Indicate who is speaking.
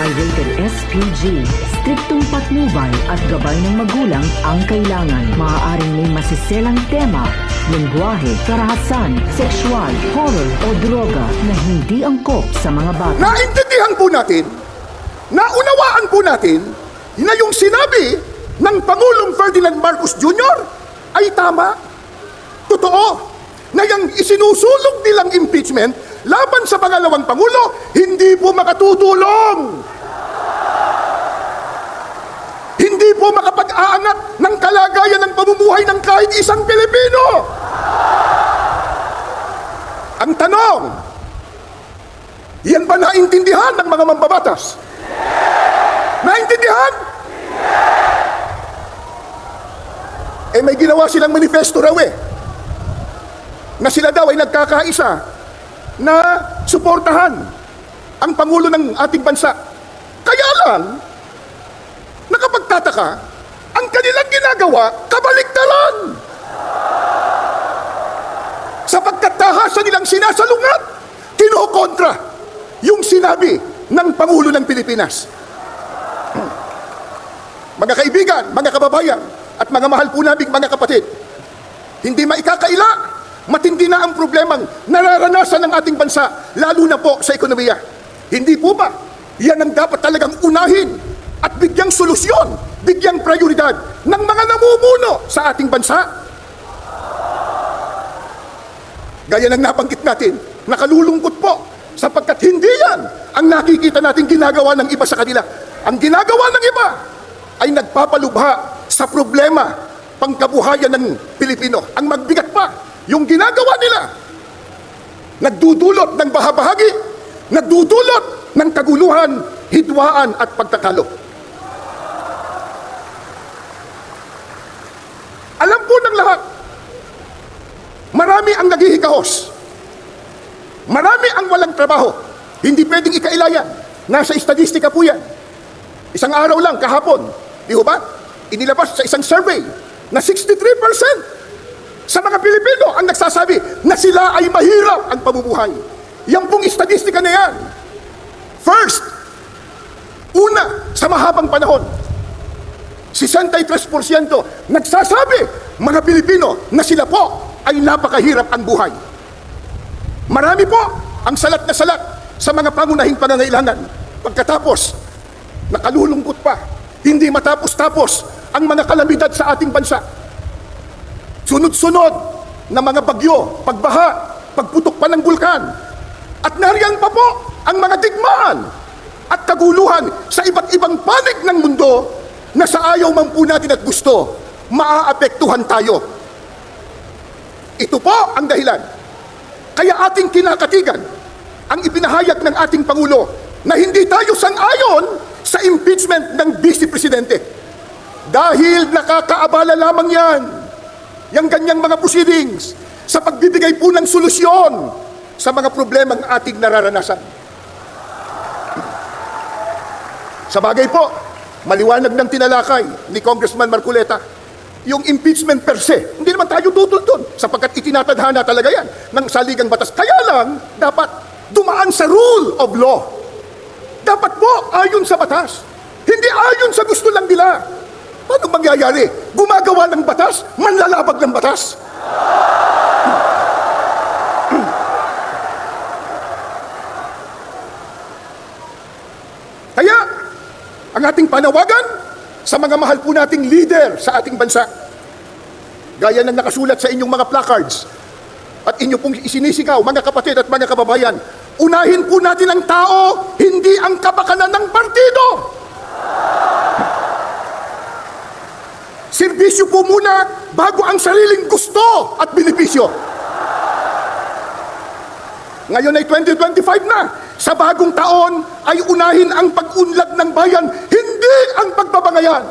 Speaker 1: ay rated SPG. Striktong patnubay at gabay ng magulang ang kailangan. Maaaring may masiselang tema, lengguwahe, karahasan, sexual, horror o droga na hindi angkop sa mga bata.
Speaker 2: Naintindihan po natin, naunawaan po natin na yung sinabi ng Pangulong Ferdinand Marcos Jr. ay tama. Totoo na yung isinusulog nilang impeachment laban sa pangalawang Pangulo, hindi po makatutulong. Hindi po makapag-aangat ng kalagayan ng pamumuhay ng kahit isang Pilipino. Ang tanong, yan ba naintindihan ng mga mambabatas? Naintindihan? Eh may ginawa silang manifesto raw na sila daw ay nagkakaisa na suportahan ang Pangulo ng ating bansa. Kaya lang, nakapagtataka, ang kanilang ginagawa, kabaligtaran. Sapagkat tahasan nilang sinasalungat, kinokontra yung sinabi ng Pangulo ng Pilipinas. Mga kaibigan, mga kababayan, at mga mahal po naming mga kapatid, hindi maikakaila, matindi na ang problemang nararanasan ng ating bansa, lalo na po sa ekonomiya. Hindi po ba? Yan ang dapat talagang unahin at bigyang solusyon, bigyang prioridad ng mga namumuno sa ating bansa. Gaya ng nabanggit natin, nakalulungkot po sapagkat hindi yan ang nakikita natin ginagawa ng iba sa kanila. Ang ginagawa ng iba ay nagpapalubha sa problema pangkabuhayan ng Pilipino. Ang magbigat pa, yung ginagawa nila, nagdudulot ng bahabahagi, nagdudulot ng kaguluhan, hidwaan at pagtatalo. Alam po ng lahat, marami ang naghihikahos. Marami ang walang trabaho. Hindi pwedeng ikailayan. Nasa estadistika po yan. Isang araw lang, kahapon, di ba? Inilabas sa isang survey na 63% sa mga Pilipino ang nagsasabi na sila ay mahirap ang pamumuhay. Yan pong estadistika na yan. First, una, sa mahabang panahon, 63% nagsasabi, mga Pilipino, na sila po ay napakahirap ang buhay. Marami po ang salat na salat sa mga pangunahing pangangailangan. Pagkatapos, nakalulungkot pa, hindi matapos-tapos ang mga kalamidad sa ating bansa. Sunod-sunod na mga bagyo, pagbaha, pagputok pa ng bulkan. At nariyan pa po ang mga digmaan at kaguluhan sa iba't ibang panig ng mundo na sa ayaw man po natin at gusto, maaapektuhan tayo. Ito po ang dahilan. Kaya ating kinakatigan ang ipinahayag ng ating Pangulo na hindi tayo sang-ayon sa impeachment ng Vice Presidente. Dahil nakakaabala lamang yan, yung ganyang mga proceedings, sa pagbibigay po ng solusyon sa mga problemang ating nararanasan. Sa bagay po, maliwanag ng tinalakay ni Congressman Marcoleta, yung impeachment per se, hindi naman tayo tutol doon, sapagkat itinatadhana talaga yan ng saligang batas. Kaya lang, dapat dumaan sa rule of law. Dapat po ayon sa batas, hindi ayon sa gusto lang nila. Paano mangyayari? Gumagawa ng batas, manlalabag ng batas. Kaya, ang ating panawagan sa mga mahal po nating leader sa ating bansa, gaya ng nakasulat sa inyong mga placards, at inyo pong isinisigaw, mga kapatid at mga kababayan, unahin po natin ang tao, hindi ang kapakanan ng partido. Serbisyo po muna bago ang sariling gusto at benepisyo. Ngayon ay 2025 na. Sa bagong taon ay unahin ang pag-unlad ng bayan, hindi ang pagbabangayan.